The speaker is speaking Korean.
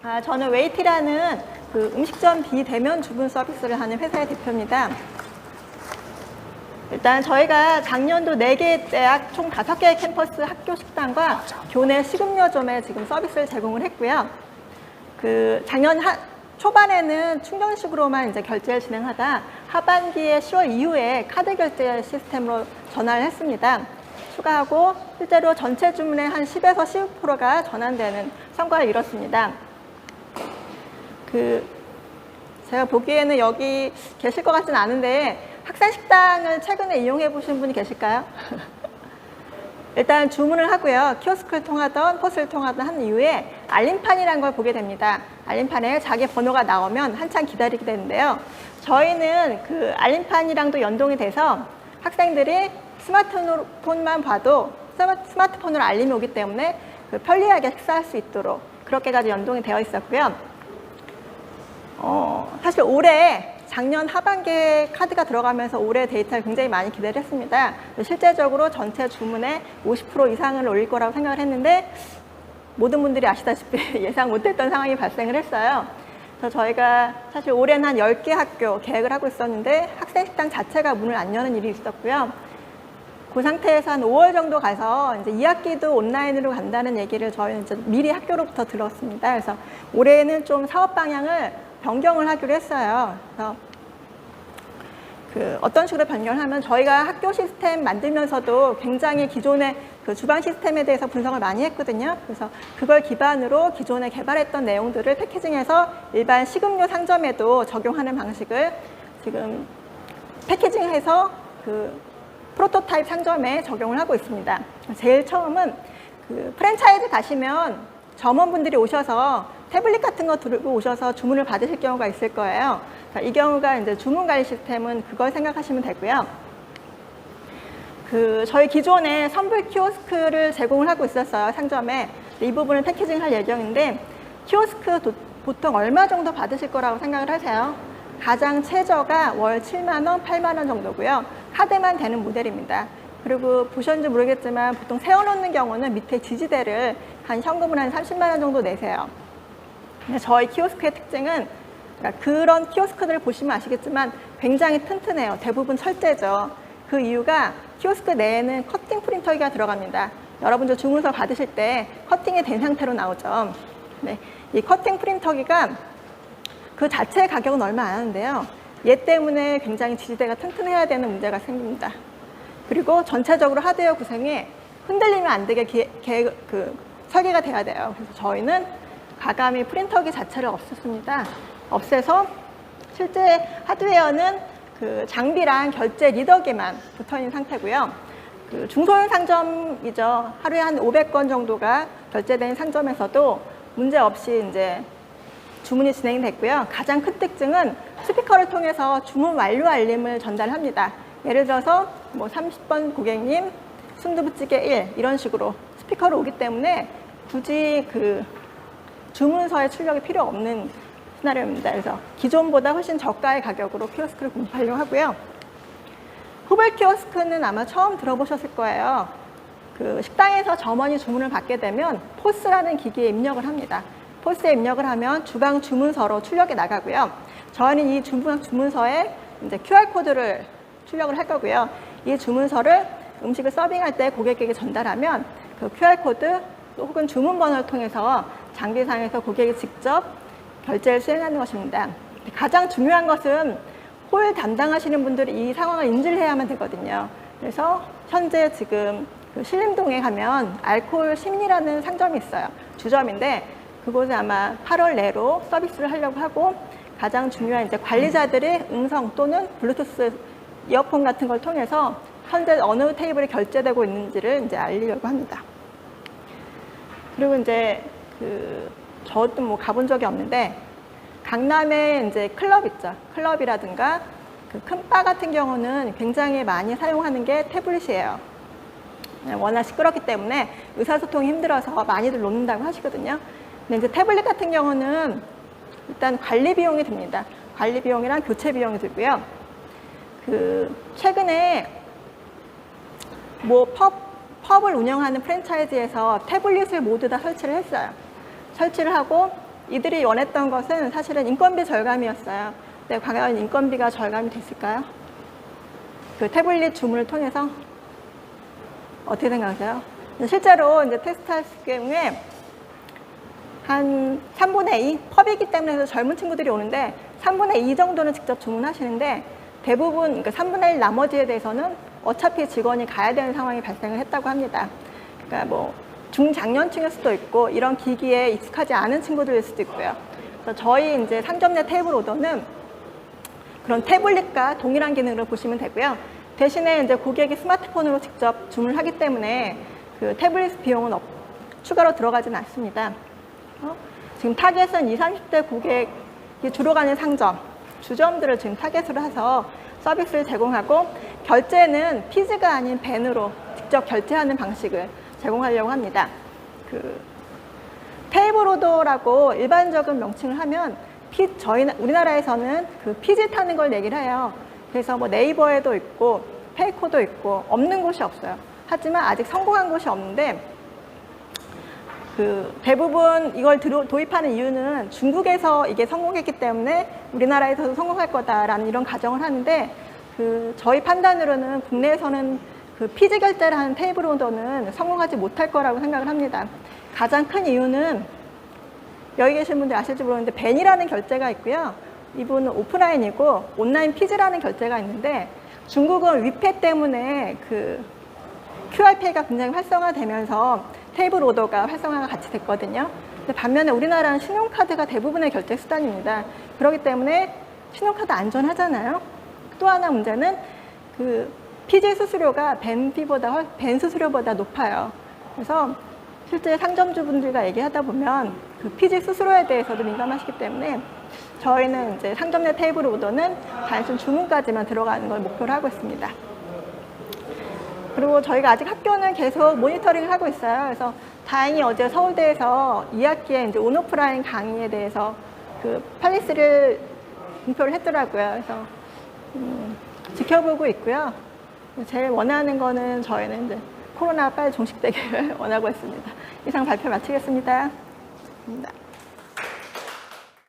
저는 웨이티라는 그 음식점 비대면 주문 서비스를 하는 회사의 대표입니다. 일단 저희가 작년도 4개 대학 총 5개의 캠퍼스 학교 식당과 교내 식음료점에 지금 서비스를 제공을 했고요. 그 작년 초반에는 충전식으로만 이제 결제를 진행하다 하반기에 10월 이후에 카드 결제 시스템으로 전환을 했습니다. 추가하고 실제로 전체 주문의 한 10에서 15%가 전환되는 성과를 이뤘습니다. 제가 보기에는 여기 계실 것 같지는 않은데 학생 식당을 최근에 이용해 보신 분이 계실까요? 일단 주문을 하고요. 키오스크를 통하던 포스를 통하던 한 이후에 알림판이라는 걸 보게 됩니다. 알림판에 자기 번호가 나오면 한참 기다리게 되는데요. 저희는 그 알림판이랑도 연동이 돼서 학생들이 스마트폰만 봐도 스마트폰으로 알림이 오기 때문에 편리하게 식사할 수 있도록 그렇게까지 연동이 되어 있었고요. 사실 올해 작년 하반기에 카드가 들어가면서 올해 데이터를 굉장히 많이 기대를 했습니다. 실제적으로 전체 주문의 50% 이상을 올릴 거라고 생각을 했는데 모든 분들이 아시다시피 예상 못했던 상황이 발생을 했어요. 그래서 저희가 사실 올해는 한 10개 학교 계획을 하고 있었는데 학생 식당 자체가 문을 안 여는 일이 있었고요. 그 상태에서 한 5월 정도 가서 이제 2학기도 온라인으로 간다는 얘기를 저희는 이제 미리 학교로부터 들었습니다. 그래서 올해는 좀 사업 방향을 변경을 하기로 했어요. 그래서 어떤 식으로 변경을 하면 저희가 학교 시스템 만들면서도 굉장히 기존의 그 주방 시스템에 대해서 분석을 많이 했거든요. 그래서 그걸 기반으로 기존에 개발했던 내용들을 패키징해서 일반 식음료 상점에도 적용하는 방식을 지금 패키징해서 그 프로토타입 상점에 적용을 하고 있습니다. 제일 처음은 그 프랜차이즈 가시면 점원분들이 오셔서 태블릿 같은 거 들고 오셔서 주문을 받으실 경우가 있을 거예요. 이 경우가 이제 주문 관리 시스템은 그걸 생각하시면 되고요. 저희 기존에 선불 키오스크를 제공을 하고 있었어요, 상점에. 이 부분을 패키징할 예정인데 키오스크 보통 얼마 정도 받으실 거라고 생각을 하세요? 가장 최저가 월 7만 원, 8만 원 정도고요. 카드만 되는 모델입니다. 그리고 보셨는지 모르겠지만 보통 세워놓는 경우는 밑에 지지대를 한 현금을 한 30만 원 정도 내세요. 근데 저희 키오스크의 특징은 그러니까 그런 키오스크들을 보시면 아시겠지만 굉장히 튼튼해요. 대부분 철제죠. 그 이유가 키오스크 내에는 커팅 프린터기가 들어갑니다. 여러분들 주문서 받으실 때 커팅이 된 상태로 나오죠. 네, 이 커팅 프린터기가 그 자체의 가격은 얼마 안 하는데요. 얘 때문에 굉장히 지지대가 튼튼해야 되는 문제가 생깁니다. 그리고 전체적으로 하드웨어 구성이 흔들리면 안 되게 설계가 돼야 돼요. 그래서 저희는 과감히 프린터기 자체를 없앴습니다. 없애서 실제 하드웨어는 그 장비랑 결제 리더기만 붙어 있는 상태고요. 중소형 상점이죠. 하루에 한 500건 정도가 결제된 상점에서도 문제 없이 이제 주문이 진행이 됐고요. 가장 큰 특징은 스피커를 통해서 주문 완료 알림을 전달합니다. 예를 들어서 뭐 30번 고객님 순두부찌개 1 이런 식으로 스피커로 오기 때문에 굳이 그 주문서에 출력이 필요 없는 시나리오입니다. 그래서 기존보다 훨씬 저가의 가격으로 키오스크를 공급하려고 하고요. 후불 키오스크는 아마 처음 들어보셨을 거예요. 그 식당에서 점원이 주문을 받게 되면 포스라는 기기에 입력을 합니다. 포스에 입력을 하면 주방 주문서로 출력이 나가고요. 저희는 이 주문서에 이제 QR코드를 출력을 할 거고요. 이 주문서를 음식을 서빙할 때 고객에게 전달하면 그 QR코드 혹은 주문 번호를 통해서 장비상에서 고객이 직접 결제를 수행하는 것입니다. 가장 중요한 것은 홀 담당하시는 분들이 이 상황을 인지를 해야만 되거든요. 그래서 현재 지금 그 신림동에 가면 알코올 심리라는 상점이 있어요. 주점인데 그곳에 아마 8월 내로 서비스를 하려고 하고 가장 중요한 이제 관리자들의 음성 또는 블루투스 이어폰 같은 걸 통해서 현재 어느 테이블에 결제되고 있는지를 이제 알리려고 합니다. 그리고 이제 저도 뭐 가본 적이 없는데 강남에 이제 클럽 있죠. 클럽이라든가 그 큰 바 같은 경우는 굉장히 많이 사용하는 게 태블릿이에요. 워낙 시끄럽기 때문에 의사소통이 힘들어서 많이들 놓는다고 하시거든요. 근데 이제 태블릿 같은 경우는 일단 관리 비용이 듭니다. 관리 비용이랑 교체 비용이 들고요. 최근에 뭐 펍을 운영하는 프랜차이즈에서 태블릿을 모두 다 설치를 했어요. 설치를 하고 이들이 원했던 것은 사실은 인건비 절감이었어요. 근데 과연 인건비가 절감이 됐을까요? 그 태블릿 주문을 통해서 어떻게 생각하세요? 실제로 이제 테스트할 경우에 한 3분의 2, 펍이기 때문에 젊은 친구들이 오는데 3분의 2 정도는 직접 주문하시는데 대부분 그러니까 3분의 1 나머지에 대해서는 어차피 직원이 가야 되는 상황이 발생을 했다고 합니다. 그러니까 뭐 중장년층일 수도 있고 이런 기기에 익숙하지 않은 친구들일 수도 있고요. 그래서 저희 이제 상점 내 테이블 오더는 그런 태블릿과 동일한 기능을 보시면 되고요. 대신에 이제 고객이 스마트폰으로 직접 주문을 하기 때문에 그 태블릿 비용은 추가로 들어가지는 않습니다. 지금 타겟은 20, 30대 고객이 주로 가는 상점, 주점들을 지금 타겟으로 해서 서비스를 제공하고 결제는 피즈가 아닌 벤으로 직접 결제하는 방식을 제공하려고 합니다. 그 테이블 오더라고 일반적인 명칭을 하면 우리나라에서는 그 피지 타는 걸 얘기를 해요. 그래서 뭐 네이버에도 있고 페이코도 있고 없는 곳이 없어요. 하지만 아직 성공한 곳이 없는데 그 대부분 이걸 도입하는 이유는 중국에서 이게 성공했기 때문에 우리나라에서도 성공할 거다라는 이런 가정을 하는데 그 저희 판단으로는 국내에서는 그 피지 결제를 하는 테이블 오더는 성공하지 못할 거라고 생각을 합니다. 가장 큰 이유는 여기 계신 분들 아실지 모르는데 벤이라는 결제가 있고요. 이분은 오프라인이고 온라인 피지라는 결제가 있는데 중국은 위패 때문에 그 QR페이가 굉장히 활성화되면서 테이블 오더가 활성화가 같이 됐거든요. 근데 반면에 우리나라는 신용카드가 대부분의 결제 수단입니다. 그렇기 때문에 신용카드 안전하잖아요. 또 하나 문제는 그 피지 수수료가 벤 수수료보다 높아요. 그래서 실제 상점주분들과 얘기하다 보면 그 피지 수수료에 대해서도 민감하시기 때문에 저희는 이제 상점 내 테이블 오더는 단순 주문까지만 들어가는 걸 목표로 하고 있습니다. 그리고 저희가 아직 학교는 계속 모니터링을 하고 있어요. 그래서 다행히 어제 서울대에서 2학기에 이제 온오프라인 강의에 대해서 그 팔리스를 공표를 했더라고요. 그래서 지켜보고 있고요. 제일 원하는 거는 저희는 이제 코로나 빨리 종식되기를 원하고 있습니다. 이상 발표 마치겠습니다. 감사합니다.